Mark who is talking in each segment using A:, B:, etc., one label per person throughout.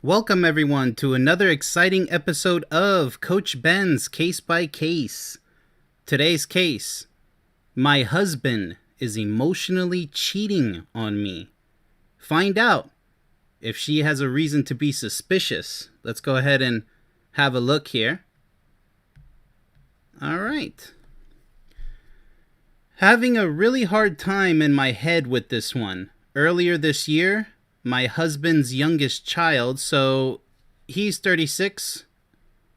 A: Welcome, everyone, to another exciting episode of Coach Ben's Case by Case. Today's case: my husband is emotionally cheating on me. Find out if she has a reason to be suspicious. Let's go ahead and have a look here. All right. Having a really hard time in my head with this one. Earlier this year, my husband's youngest child, so he's 36.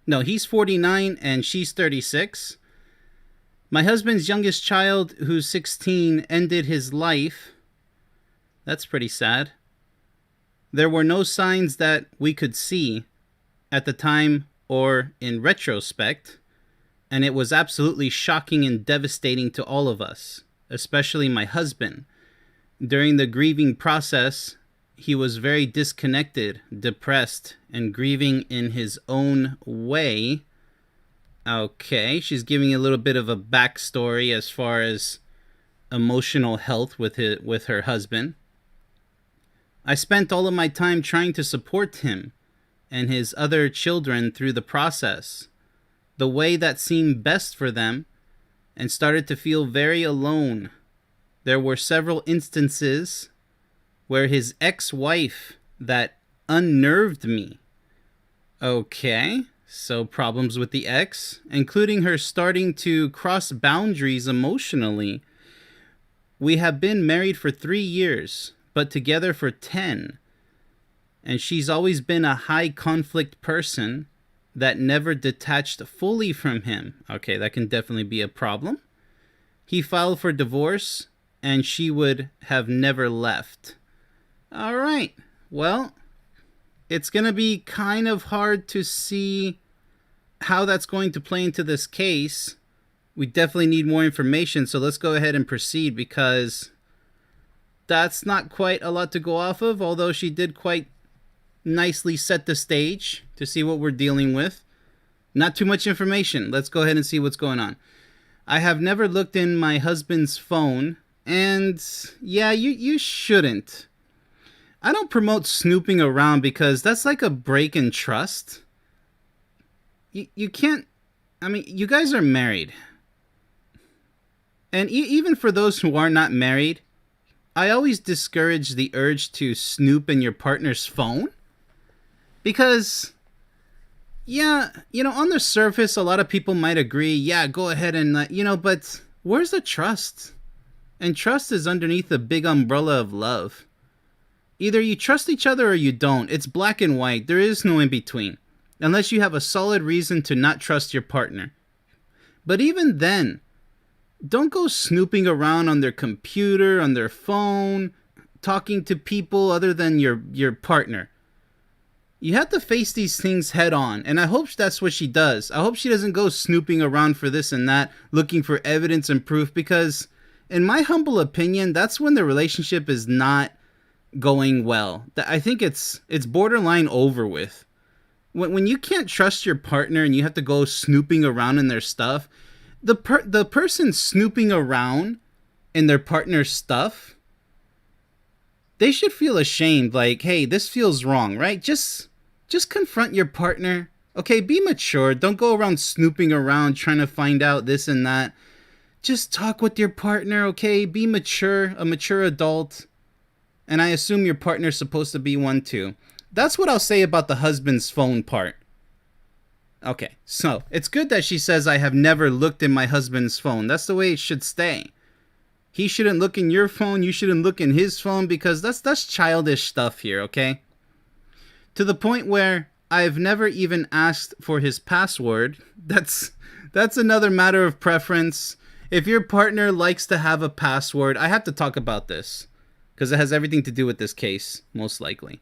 A: No, he's 49 and she's 36. My husband's youngest child, who's 16, ended his life. That's pretty sad. There were no signs that we could see at the time or in retrospect, and it was absolutely shocking and devastating to all of us, especially my husband. During the grieving process, he was very disconnected, depressed, and grieving in his own way. Okay, she's giving a little bit of a backstory as far as emotional health with her husband. I spent all of my time trying to support him and his other children through the process, the way that seemed best for them, and started to feel very alone. There were several instances where his ex-wife that unnerved me. Okay, so problems with the ex, including her starting to cross boundaries emotionally. We have been married for 3 years, but together for 10. And she's always been a high conflict person that never detached fully from him. Okay, that can definitely be a problem. He filed for divorce, and she would have never left. All right, well, it's going to be kind of hard to see how that's going to play into this case. We definitely need more information, so let's go ahead and proceed, because that's not quite a lot to go off of, although she did quite nicely set the stage to see what we're dealing with. Not too much information. Let's go ahead and see what's going on. I have never looked in my husband's phone, and yeah, you shouldn't. I don't promote snooping around because that's like a break in trust. You can't... I mean, you guys are married. And even for those who are not married, I always discourage the urge to snoop in your partner's phone. Because, yeah, on the surface, a lot of people might agree, yeah, go ahead and, but where's the trust? And trust is underneath the big umbrella of love. Either you trust each other or you don't. It's black and white. There is no in between. Unless you have a solid reason to not trust your partner. But even then, don't go snooping around on their computer, on their phone, talking to people other than your partner. You have to face these things head on, and I hope that's what she does. I hope she doesn't go snooping around for this and that, looking for evidence and proof, because in my humble opinion, that's when the relationship is not going well. I think it's borderline over with. When you can't trust your partner and you have to go snooping around in their stuff, the person snooping around in their partner's stuff, they should feel ashamed. Like, hey, this feels wrong, right? Just confront your partner. Okay, be mature. Don't go around snooping around trying to find out this and that. Just talk with your partner, okay? Be mature, a mature adult. And I assume your partner's supposed to be one too. That's what I'll say about the husband's phone part. Okay, so it's good that she says I have never looked in my husband's phone. That's the way it should stay. He shouldn't look in your phone. You shouldn't look in his phone, because that's childish stuff here, okay? To the point where I've never even asked for his password. That's another matter of preference. If your partner likes to have a password, I have to talk about this, because it has everything to do with this case, most likely.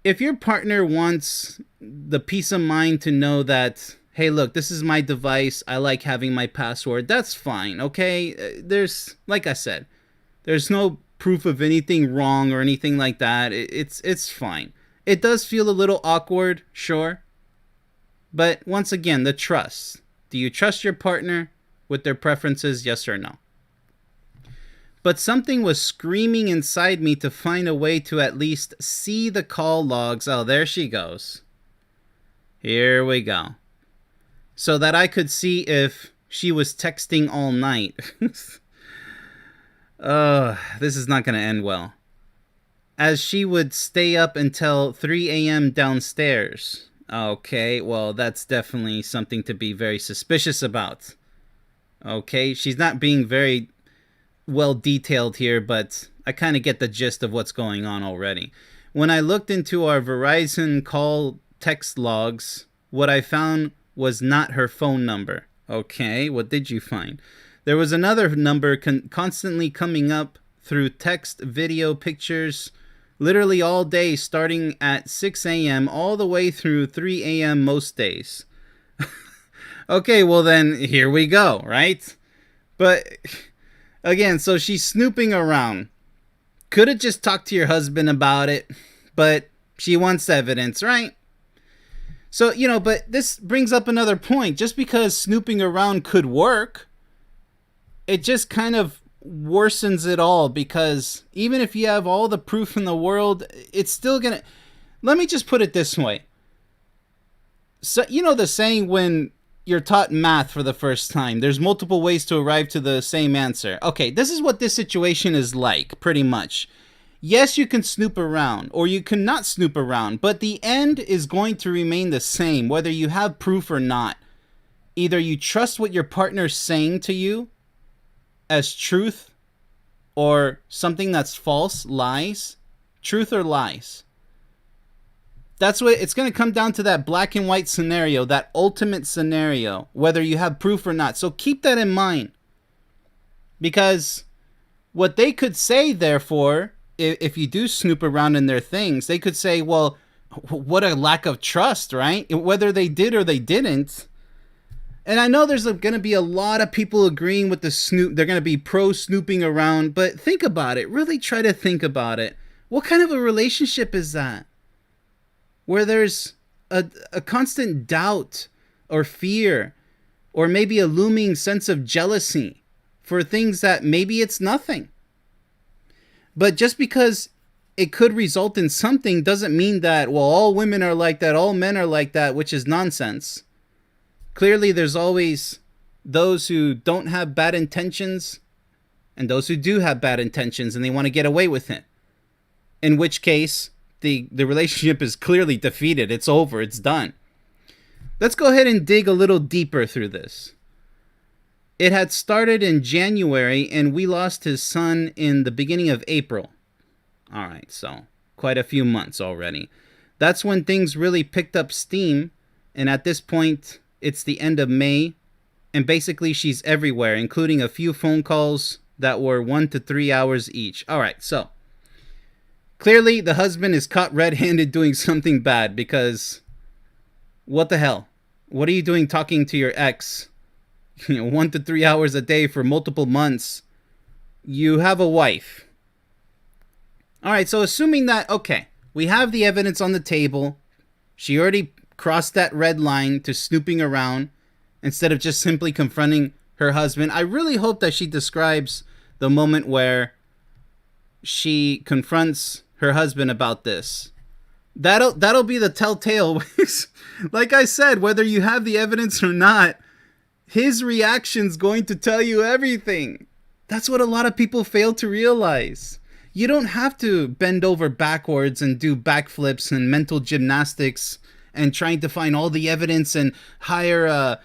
A: If your partner wants the peace of mind to know that, hey, look, this is my device, I like having my password, that's fine, okay? There's, like I said, there's no proof of anything wrong or anything like that. It's fine. It does feel a little awkward, sure. But once again, the trust. Do you trust your partner with their preferences, yes or no? but something was screaming inside me to find a way to at least see the call logs. Oh, there she goes. Here we go. So that I could see if she was texting all night. This is not going to end well. As she would stay up until 3 a.m. downstairs. Okay, well, that's definitely something to be very suspicious about. Okay, she's not being very well detailed here, but I kind of get the gist of what's going on already. When I looked into our Verizon call text logs, what I found was not her phone number. Okay, what did you find? There was another number constantly coming up through text, video, pictures, literally all day, starting at 6 a.m. all the way through 3 a.m. most days. Okay, well then, here we go, right? But, again, so she's snooping around. Could have just talked to your husband about it, but she wants evidence, right? So, but this brings up another point. Just because snooping around could work, it just kind of worsens it all, because even if you have all the proof in the world, it's still gonna... Let me just put it this way. So, the saying when you're taught math for the first time, there's multiple ways to arrive to the same answer. Okay, this is what this situation is like, pretty much. Yes, you can snoop around, or you can not snoop around, but the end is going to remain the same, whether you have proof or not. Either you trust what your partner's saying to you as truth, or something that's false, lies, truth or lies. That's what it's going to come down to, that black and white scenario, that ultimate scenario, whether you have proof or not. So keep that in mind. Because what they could say, therefore, if you do snoop around in their things, they could say, well, what a lack of trust, right? Whether they did or they didn't. And I know there's going to be a lot of people agreeing with the snoop. They're going to be pro snooping around. But think about it. Really try to think about it. What kind of a relationship is that? Where there's a constant doubt or fear, or maybe a looming sense of jealousy for things that maybe it's nothing. But just because it could result in something doesn't mean that, well, all women are like that, all men are like that, which is nonsense. Clearly, there's always those who don't have bad intentions and those who do have bad intentions and they want to get away with it. In which case, the relationship is clearly defeated. It's over. It's done. Let's go ahead and dig a little deeper through this. It had started in January, and we lost his son in the beginning of April. All right, so quite a few months already. That's when things really picked up steam, and at this point, it's the end of May, and basically she's everywhere, including a few phone calls that were 1 to 3 hours each. All right, so clearly the husband is caught red-handed doing something bad, because what the hell? What are you doing talking to your ex 1 to 3 hours a day for multiple months? You have a wife. All right, so assuming that, okay, we have the evidence on the table. She already crossed that red line to snooping around instead of just simply confronting her husband. I really hope that she describes the moment where she confronts her husband about this. That'll be the telltale. Like I said, whether you have the evidence or not, his reaction's going to tell you everything. That's what a lot of people fail to realize. You don't have to bend over backwards and do backflips and mental gymnastics and trying to find all the evidence and hire,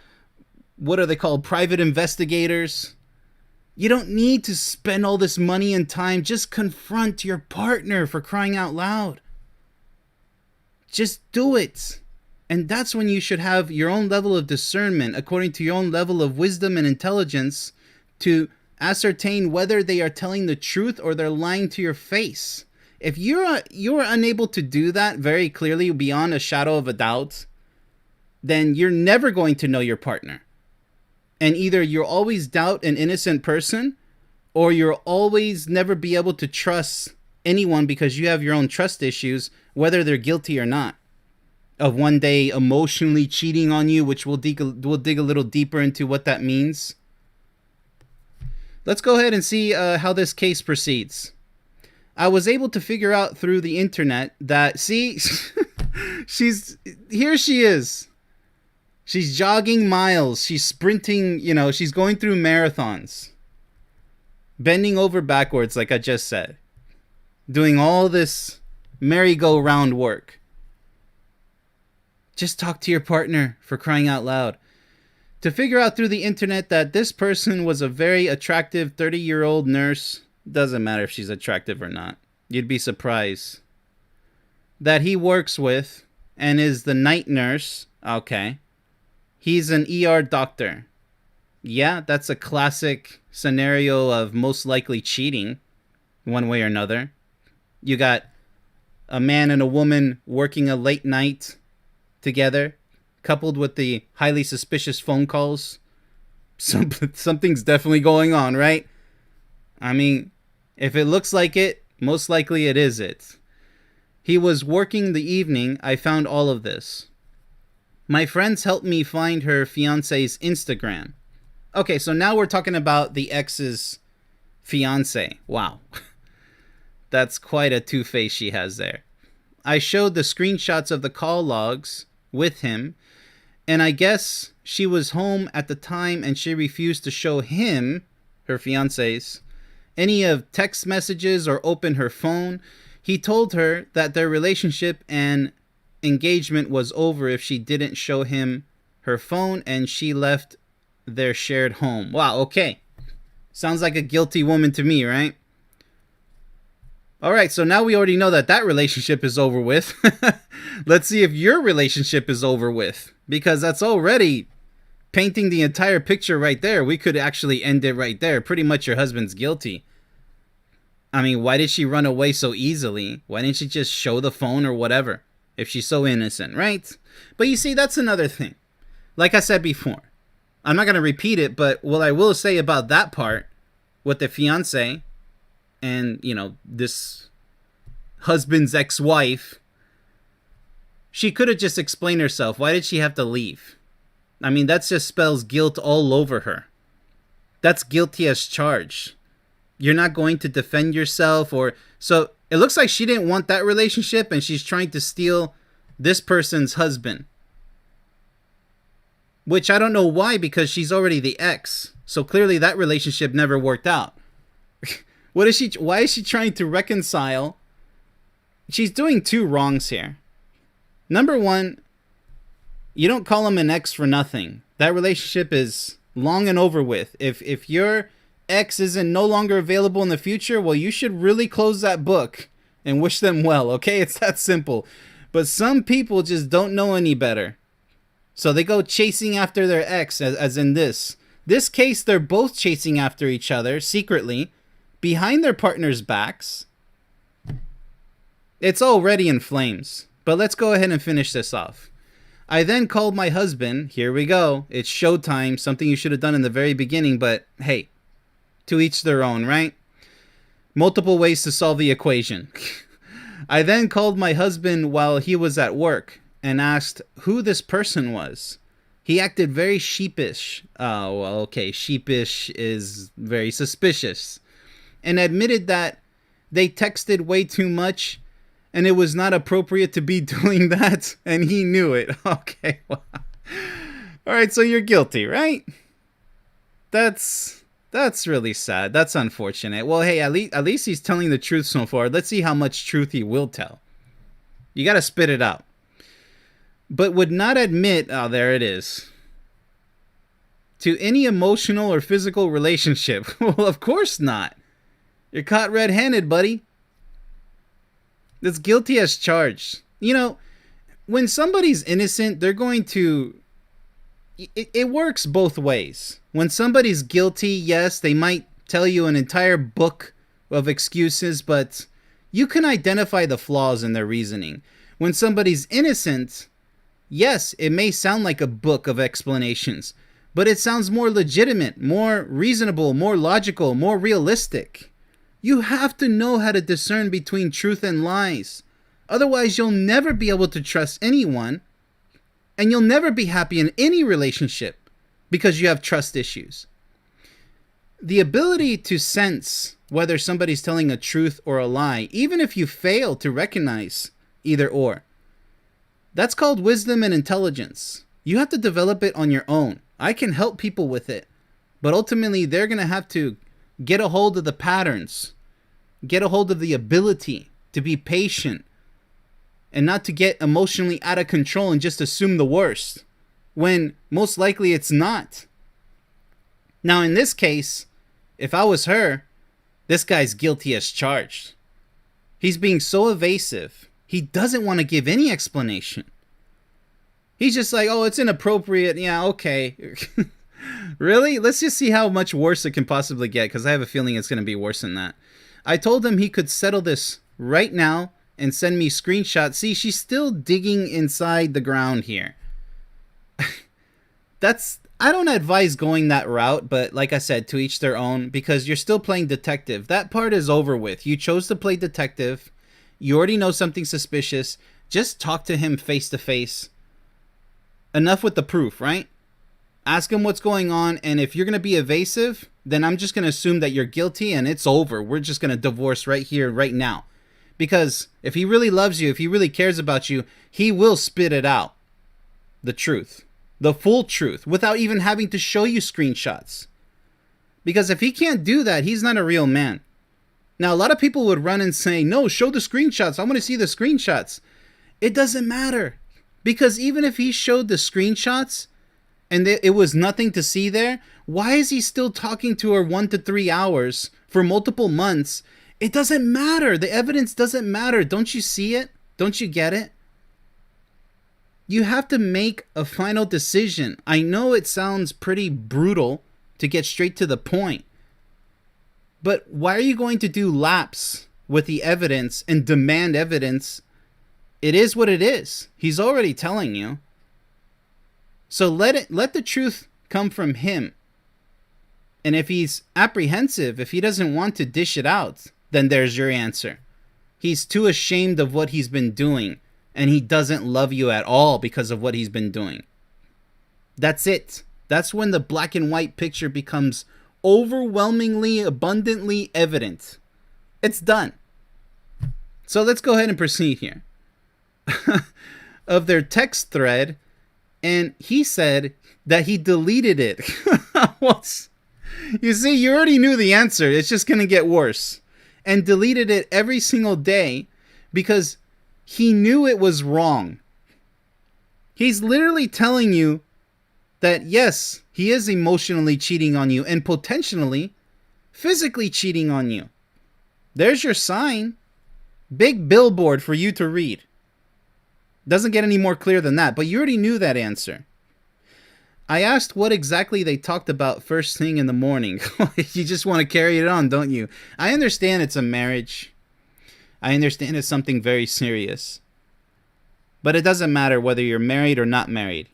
A: what are they called, private investigators. You don't need to spend all this money and time. Just confront your partner, for crying out loud. Just do it. And that's when you should have your own level of discernment, according to your own level of wisdom and intelligence, to ascertain whether they are telling the truth or they're lying to your face. If you're unable to do that very clearly, beyond a shadow of a doubt, then you're never going to know your partner. And either you'll always doubt an innocent person, or you'll always never be able to trust anyone because you have your own trust issues, whether they're guilty or not, of one day emotionally cheating on you, which we'll dig a little deeper into what that means. Let's go ahead and see how this case proceeds. I was able to figure out through the internet that, see, here she is. She's jogging miles. She's sprinting, she's going through marathons. Bending over backwards, like I just said. Doing all this merry-go-round work. Just talk to your partner, for crying out loud. To figure out through the internet that this person was a very attractive 30-year-old nurse. Doesn't matter if she's attractive or not. You'd be surprised. That he works with and is the night nurse. Okay. He's an ER doctor. Yeah, that's a classic scenario of most likely cheating, one way or another. You got a man and a woman working a late night together, coupled with the highly suspicious phone calls. Something's definitely going on, right? I mean, if it looks like it, most likely it is it. He was working the evening. I found all of this. My friends helped me find her fiance's Instagram. Okay, so now we're talking about the ex's fiance. Wow. That's quite a two-face she has there. I showed the screenshots of the call logs with him, and I guess she was home at the time and she refused to show him, her fiance's, any of text messages or open her phone. He told her that their relationship and engagement was over if she didn't show him her phone, and she left their shared home. Wow, okay. Sounds like a guilty woman to me, right? Alright, so now we already know that relationship is over with. Let's see if your relationship is over with, because that's already painting the entire picture right there. We could actually end it right there. Pretty much your husband's guilty. I mean, why did she run away so easily? Why didn't she just show the phone or whatever? If she's so innocent, right? But you see, that's another thing. Like I said before, I'm not going to repeat it, but what I will say about that part with the fiance and, this husband's ex-wife, she could have just explained herself. Why did she have to leave? I mean, that just spells guilt all over her. That's guilty as charged. You're not going to defend yourself, or so it looks like she didn't want that relationship and she's trying to steal this person's husband. Which I don't know why, because she's already the ex. So clearly that relationship never worked out. Why is she trying to reconcile? She's doing two wrongs here. Number one, you don't call him an ex for nothing. That relationship is long and over with. If your ex isn't no longer available in the future, well, you should really close that book and wish them well, okay? It's that simple. But some people just don't know any better. So they go chasing after their ex, as in this. This case, they're both chasing after each other secretly, behind their partners' backs. It's already in flames. But let's go ahead and finish this off. I then called my husband. Here we go. It's showtime, something you should have done in the very beginning, but hey, to each their own, right? Multiple ways to solve the equation. I then called my husband while he was at work and asked who this person was. He acted very sheepish. Oh, well, okay, sheepish is very suspicious. And admitted that they texted way too much and it was not appropriate to be doing that, and he knew it. Okay, well. Alright, so you're guilty, right? That's really sad. That's unfortunate. Well, hey, at least he's telling the truth so far. Let's see how much truth he will tell. You gotta spit it out. But would not admit, oh, there it is, to any emotional or physical relationship. Well, of course not. You're caught red-handed, buddy. That's guilty as charged. When somebody's innocent, they're going to... It works both ways. When somebody's guilty, yes, they might tell you an entire book of excuses, but you can identify the flaws in their reasoning. When somebody's innocent, yes, it may sound like a book of explanations, but it sounds more legitimate, more reasonable, more logical, more realistic. You have to know how to discern between truth and lies. Otherwise, you'll never be able to trust anyone, and you'll never be happy in any relationship because you have trust issues. The ability to sense whether somebody's telling a truth or a lie, even if you fail to recognize either or, that's called wisdom and intelligence. You have to develop it on your own. I can help people with it, but ultimately they're going to have to get a hold of the patterns, get a hold of the ability to be patient, and not to get emotionally out of control and just assume the worst, when most likely it's not. Now, in this case, if I was her, this guy's guilty as charged. He's being so evasive. He doesn't want to give any explanation. He's just like, oh, it's inappropriate. Yeah, okay. Really? Let's just see how much worse it can possibly get, because I have a feeling it's going to be worse than that. I told him he could settle this right now and send me screenshots. See, she's still digging inside the ground here. I don't advise going that route, but like I said, to each their own, because you're still playing detective. That part is over with. You chose to play detective. You already know something suspicious. Just talk to him face to face. Enough with the proof, right? Ask him what's going on, and if you're going to be evasive, then I'm just going to assume that you're guilty and it's over. We're just going to divorce right here, right now. Because if he really loves you, if he really cares about you, he will spit it out. The truth. The full truth, without even having to show you screenshots. Because if he can't do that, he's not a real man. Now, a lot of people would run and say, no, show the screenshots. I want to see the screenshots. It doesn't matter. Because even if he showed the screenshots and it was nothing to see there, why is he still talking to her 1 to 3 hours for multiple months? It doesn't matter. The evidence doesn't matter. Don't you see it? Don't you get it? You have to make a final decision. I know it sounds pretty brutal to get straight to the point. But why are you going to do laps with the evidence and demand evidence? It is what it is. He's already telling you. So let the truth come from him. And if he's apprehensive, if he doesn't want to dish it out, then there's your answer. He's too ashamed of what he's been doing, and he doesn't love you at all because of what he's been doing. That's it. That's when the black and white picture becomes overwhelmingly, abundantly evident. It's done. So let's go ahead and proceed here. Of their text thread, and he said that he deleted it. You see, you already knew the answer. It's just going to get worse. And deleted it every single day because he knew it was wrong. He's literally telling you that, yes, he is emotionally cheating on you and potentially physically cheating on you. There's your sign. Big billboard for you to read. Doesn't get any more clear than that, but you already knew that answer. I asked what exactly they talked about first thing in the morning. You just want to carry it on, don't you? I understand it's a marriage. I understand it's something very serious. But it doesn't matter whether you're married or not married.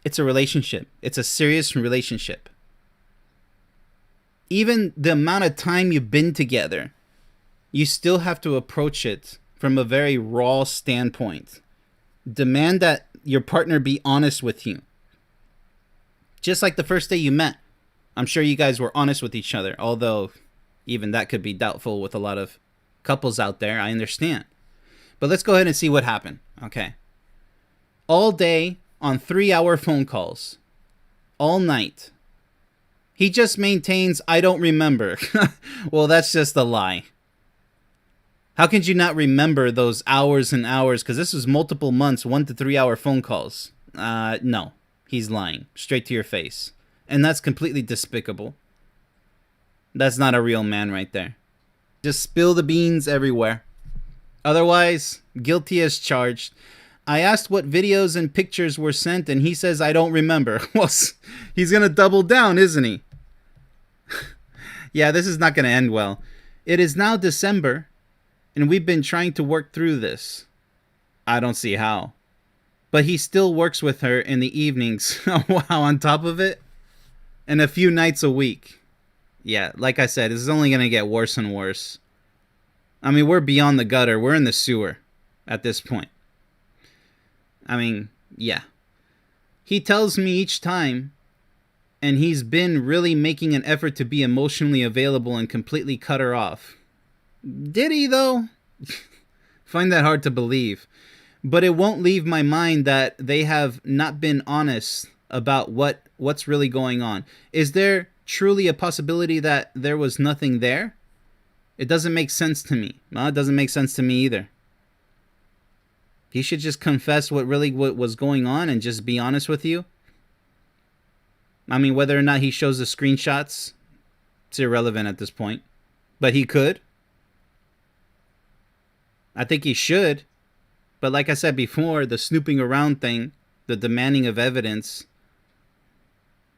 A: It's a relationship. It's a serious relationship. Even the amount of time you've been together, you still have to approach it from a very raw standpoint. Demand that your partner be honest with you. Just like the first day you met. I'm sure you guys were honest with each other, although even that could be doubtful with a lot of couples out there. I understand. But let's go ahead and see what happened. Okay. All day on 3-hour phone calls. All night. He just maintains, I don't remember. Well, that's just a lie. How could you not remember those hours and hours? Because this was multiple months, 1 to 3 hour phone calls. No, he's lying straight to your face. And that's completely despicable. That's not a real man right there. Just spill the beans everywhere. Otherwise, guilty as charged. I asked what videos and pictures were sent, and he says, I don't remember. Well, he's going to double down, isn't he? Yeah, this is not going to end well. It is now December. And we've been trying to work through this. I don't see how. But he still works with her in the evenings. Wow, on top of it. And a few nights a week. Yeah, like I said, this is only going to get worse and worse. I mean, we're beyond the gutter. We're in the sewer at this point. I mean, yeah. He tells me each time, and he's been really making an effort to be emotionally available and completely cut her off. Did he, though? Find that hard to believe. But it won't leave my mind that they have not been honest about what's really going on. Is there truly a possibility that there was nothing there? It doesn't make sense to me. Well, it doesn't make sense to me either. He should just confess what was going on and just be honest with you. I mean, whether or not he shows the screenshots, it's irrelevant at this point. But he could. I think he should. But like I said before, the snooping around thing, the demanding of evidence,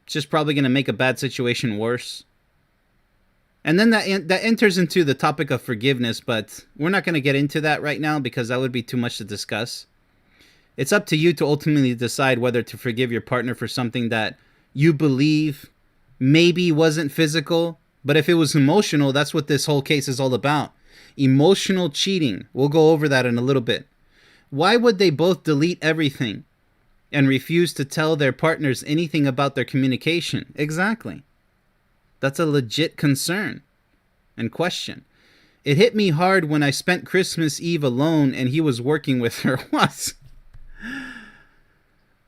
A: it's just probably going to make a bad situation worse. And then that enters into the topic of forgiveness, but we're not going to get into that right now because that would be too much to discuss. It's up to you to ultimately decide whether to forgive your partner for something that you believe maybe wasn't physical, but if it was emotional, that's what this whole case is all about. Emotional cheating. We'll go over that in a little bit. Why would they both delete everything and refuse to tell their partners anything about their communication? Exactly. That's a legit concern and question. It hit me hard when I spent Christmas Eve alone and he was working with her. What?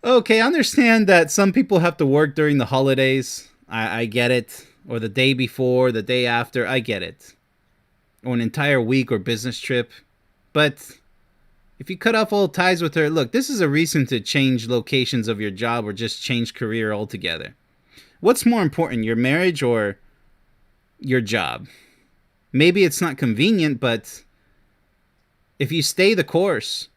A: Okay, I understand that some people have to work during the holidays. I get it. Or the day before, the day after. I get it. Or an entire week or business trip. But if you cut off all ties with her, look, this is a reason to change locations of your job or just change career altogether. What's more important, your marriage or your job? Maybe it's not convenient, but if you stay the course,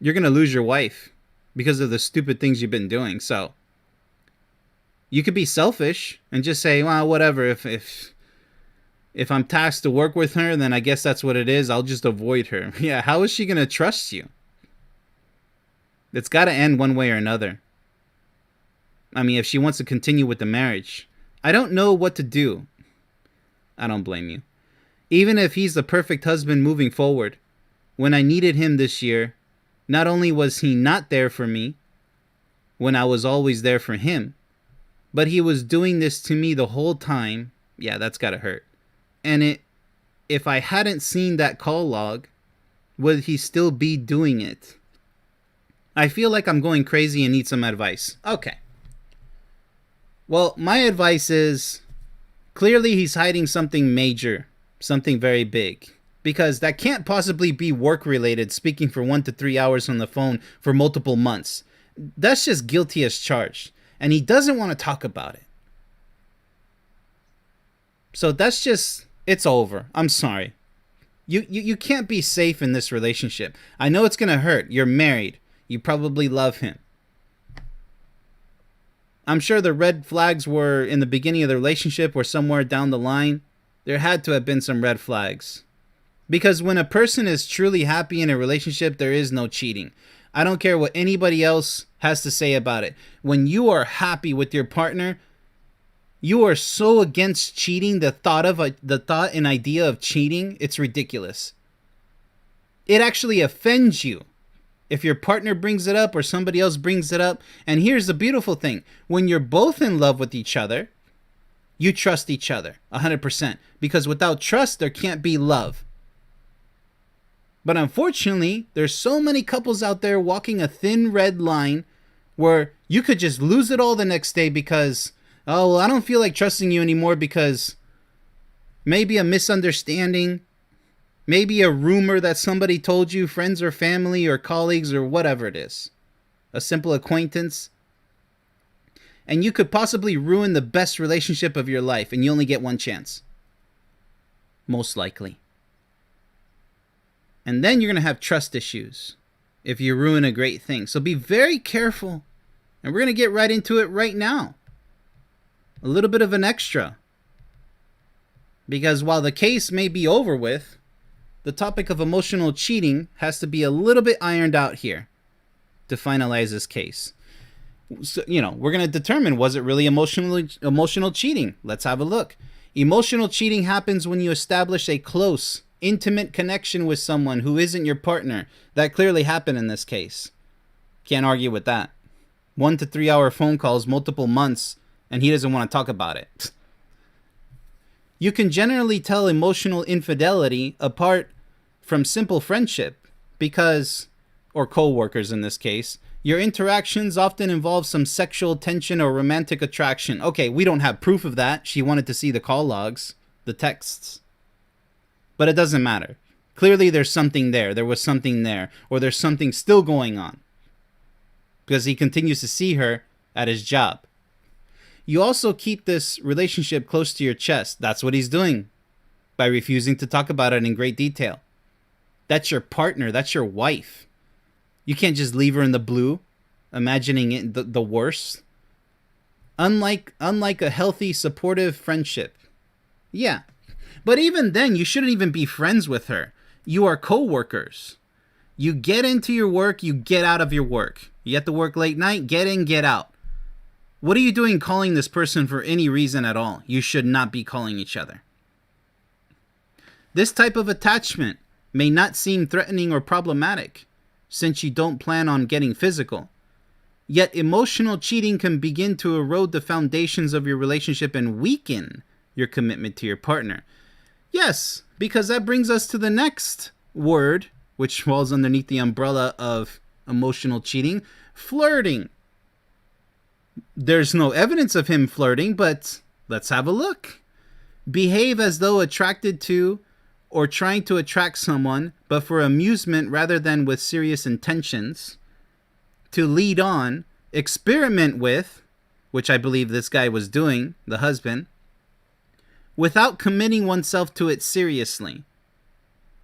A: you're going to lose your wife because of the stupid things you've been doing. So you could be selfish and just say, well, whatever. If I'm tasked to work with her, then I guess that's what it is. I'll just avoid her. Yeah, how is she going to trust you? It's got to end one way or another. I mean, if she wants to continue with the marriage. I don't know what to do. I don't blame you. Even if he's the perfect husband moving forward, when I needed him this year, not only was he not there for me when I was always there for him, but he was doing this to me the whole time. Yeah, that's gotta hurt. And if I hadn't seen that call log, would he still be doing it? I feel like I'm going crazy and need some advice. Okay. Well, my advice is, clearly he's hiding something major, something very big, because that can't possibly be work-related, speaking for 1 to 3 hours on the phone for multiple months. That's just guilty as charged, and he doesn't want to talk about it. So that's just, it's over. I'm sorry. You can't be safe in this relationship. I know it's going to hurt. You're married. You probably love him. I'm sure the red flags were in the beginning of the relationship or somewhere down the line. There had to have been some red flags. Because when a person is truly happy in a relationship, there is no cheating. I don't care what anybody else has to say about it. When you are happy with your partner, you are so against cheating, the thought and idea of cheating, it's ridiculous. It actually offends you if your partner brings it up or somebody else brings it up. And here's the beautiful thing. When you're both in love with each other, you trust each other 100%. Because without trust, there can't be love. But unfortunately, there's so many couples out there walking a thin red line where you could just lose it all the next day because, oh, well, I don't feel like trusting you anymore because maybe a misunderstanding, maybe a rumor that somebody told you, friends or family or colleagues or whatever it is. A simple acquaintance. And you could possibly ruin the best relationship of your life and you only get one chance. Most likely. And then you're going to have trust issues if you ruin a great thing. So be very careful. And we're going to get right into it right now. A little bit of an extra. Because while the case may be over with, the topic of emotional cheating has to be a little bit ironed out here to finalize this case. So, we're going to determine, was it really emotional cheating? Let's have a look. Emotional cheating happens when you establish a close, intimate connection with someone who isn't your partner. That clearly happened in this case. Can't argue with that. 1 to 3 hour phone calls, multiple months. and he doesn't want to talk about it. You can generally tell emotional infidelity apart from simple friendship because, or co-workers in this case, your interactions often involve some sexual tension or romantic attraction. Okay, we don't have proof of that. She wanted to see the call logs, the texts. But it doesn't matter. Clearly there's something there. There was something there. Or there's something still going on. Because he continues to see her at his job. You also keep this relationship close to your chest. That's what he's doing by refusing to talk about it in great detail. That's your partner. That's your wife. You can't just leave her in the blue, imagining it the worst. Unlike a healthy, supportive friendship. Yeah. But even then, you shouldn't even be friends with her. You are co-workers. You get into your work, you get out of your work. You have to work late night, get in, get out. What are you doing calling this person for any reason at all? You should not be calling each other. This type of attachment may not seem threatening or problematic, since you don't plan on getting physical. Yet emotional cheating can begin to erode the foundations of your relationship and weaken your commitment to your partner. Yes, because that brings us to the next word, which falls underneath the umbrella of emotional cheating, flirting. There's no evidence of him flirting, but let's have a look. Behave as though attracted to or trying to attract someone, but for amusement rather than with serious intentions. To lead on, experiment with, which I believe this guy was doing, the husband, without committing oneself to it seriously.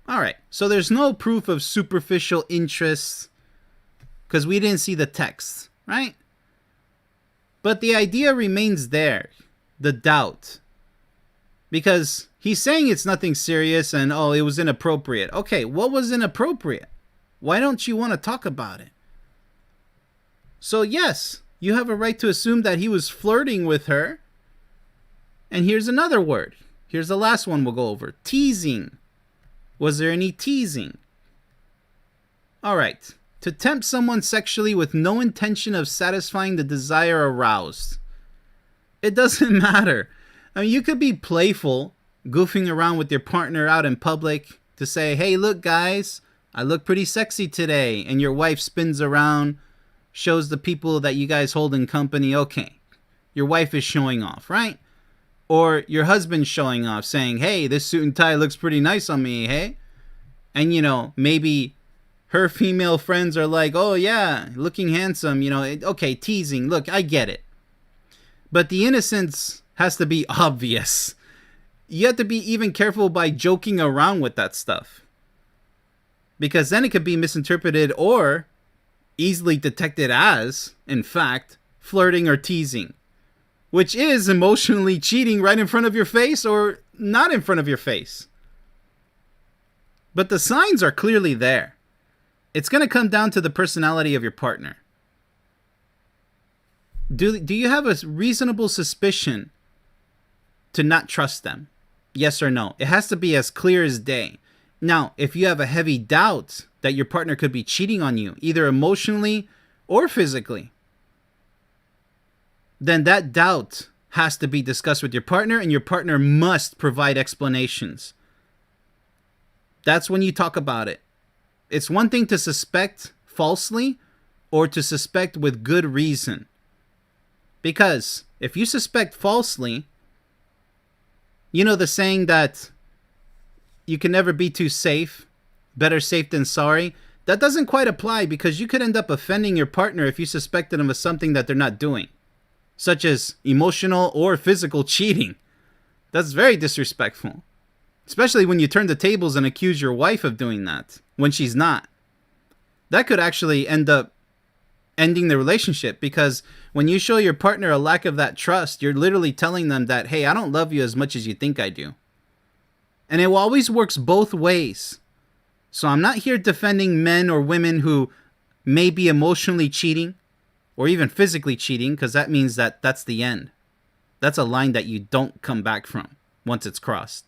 A: Alright, so there's no proof of superficial interests because we didn't see the text, right? But the idea remains there, the doubt. Because he's saying it's nothing serious and, oh, it was inappropriate. Okay, what was inappropriate? Why don't you want to talk about it? So yes, you have a right to assume that he was flirting with her. And here's another word. Here's the last one we'll go over. Teasing. Was there any teasing? Alright. To tempt someone sexually with no intention of satisfying the desire aroused. It doesn't matter. I mean, you could be playful, goofing around with your partner out in public to say, hey, look, guys, I look pretty sexy today. And your wife spins around, shows the people that you guys hold in company. Okay, your wife is showing off, right? Or your husband's showing off, saying, hey, this suit and tie looks pretty nice on me, hey? And, maybe her female friends are like, oh, yeah, looking handsome, okay, teasing. Look, I get it. But the innocence has to be obvious. You have to be even careful by joking around with that stuff. Because then it could be misinterpreted or easily detected as, in fact, flirting or teasing. Which is emotionally cheating right in front of your face or not in front of your face. But the signs are clearly there. It's going to come down to the personality of your partner. Do you have a reasonable suspicion to not trust them? Yes or no? It has to be as clear as day. Now, if you have a heavy doubt that your partner could be cheating on you, either emotionally or physically, then that doubt has to be discussed with your partner, and your partner must provide explanations. That's when you talk about it. It's one thing to suspect falsely or to suspect with good reason. Because if you suspect falsely, you know the saying that you can never be too safe, better safe than sorry? That doesn't quite apply because you could end up offending your partner if you suspected them of something that they're not doing, such as emotional or physical cheating. That's very disrespectful. Especially when you turn the tables and accuse your wife of doing that when she's not. That could actually end up ending the relationship, because when you show your partner a lack of that trust, you're literally telling them that, hey, I don't love you as much as you think I do. And it always works both ways. So I'm not here defending men or women who may be emotionally cheating or even physically cheating, because that means that that's the end. That's a line that you don't come back from once it's crossed.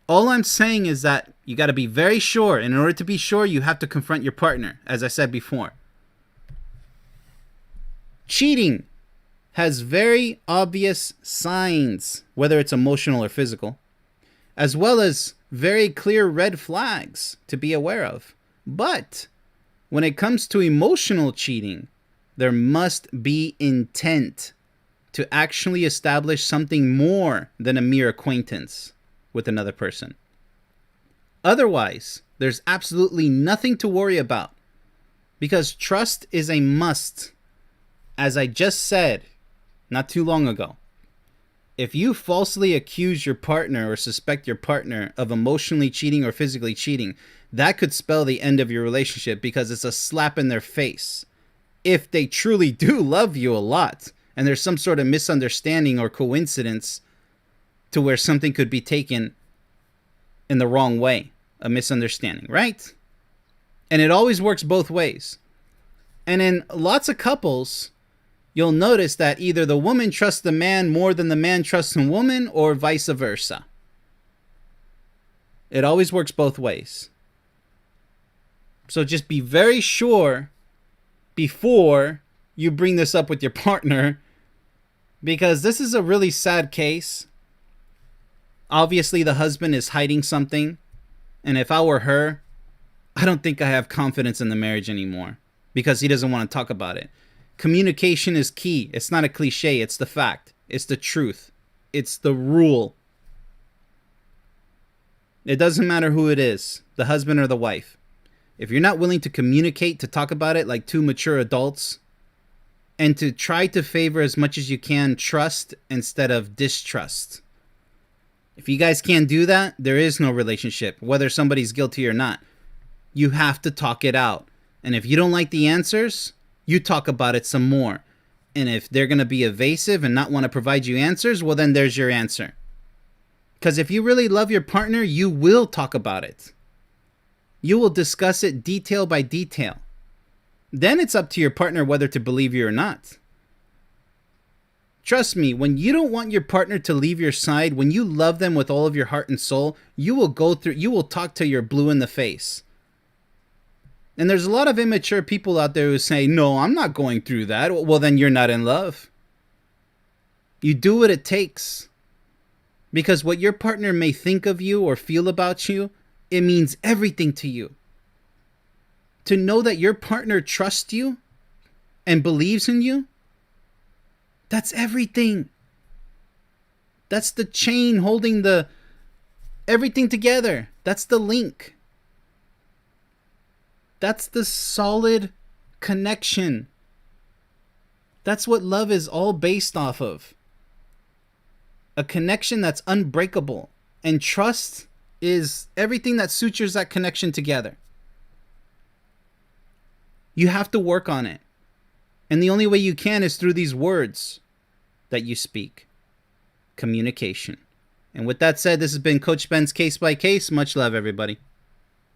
A: All I'm saying is that you got to be very sure. And in order to be sure, you have to confront your partner, as I said before. Cheating has very obvious signs, whether it's emotional or physical, as well as very clear red flags to be aware of. But when it comes to emotional cheating, there must be intent to actually establish something more than a mere acquaintance with another person. Otherwise, there's absolutely nothing to worry about, because trust is a must. As I just said not too long ago, if you falsely accuse your partner or suspect your partner of emotionally cheating or physically cheating, that could spell the end of your relationship, because it's a slap in their face. If they truly do love you a lot, and there's some sort of misunderstanding or coincidence to where something could be taken in the wrong way, a misunderstanding, right? And it always works both ways. And in lots of couples, you'll notice that either the woman trusts the man more than the man trusts the woman, or vice versa. It always works both ways. So just be very sure before you bring this up with your partner, because this is a really sad case. Obviously, the husband is hiding something, and if I were her, I don't think I have confidence in the marriage anymore, because he doesn't want to talk about it. Communication is key. It's not a cliche. It's the fact. It's the truth. It's the rule. It doesn't matter who it is, the husband or the wife. If you're not willing to communicate, to talk about it like two mature adults, and to try to favor as much as you can trust instead of distrust. If you guys can't do that, there is no relationship, whether somebody's guilty or not. You have to talk it out. And if you don't like the answers, you talk about it some more. And if they're going to be evasive and not want to provide you answers, well, then there's your answer. Because if you really love your partner, you will talk about it. You will discuss it detail by detail. Then it's up to your partner whether to believe you or not. Trust me, when you don't want your partner to leave your side, when you love them with all of your heart and soul, you will talk till you're blue in the face. And there's a lot of immature people out there who say, no, I'm not going through that. Well, then you're not in love. You do what it takes. Because what your partner may think of you or feel about you, it means everything to you. To know that your partner trusts you and believes in you, that's everything. That's the chain holding everything together. That's the link. That's the solid connection. That's what love is all based off of. A connection that's unbreakable. And trust is everything that sutures that connection together. You have to work on it. And the only way you can is through these words that you speak. Communication. And with that said, this has been Coach Ben's Case by Case. Much love, everybody.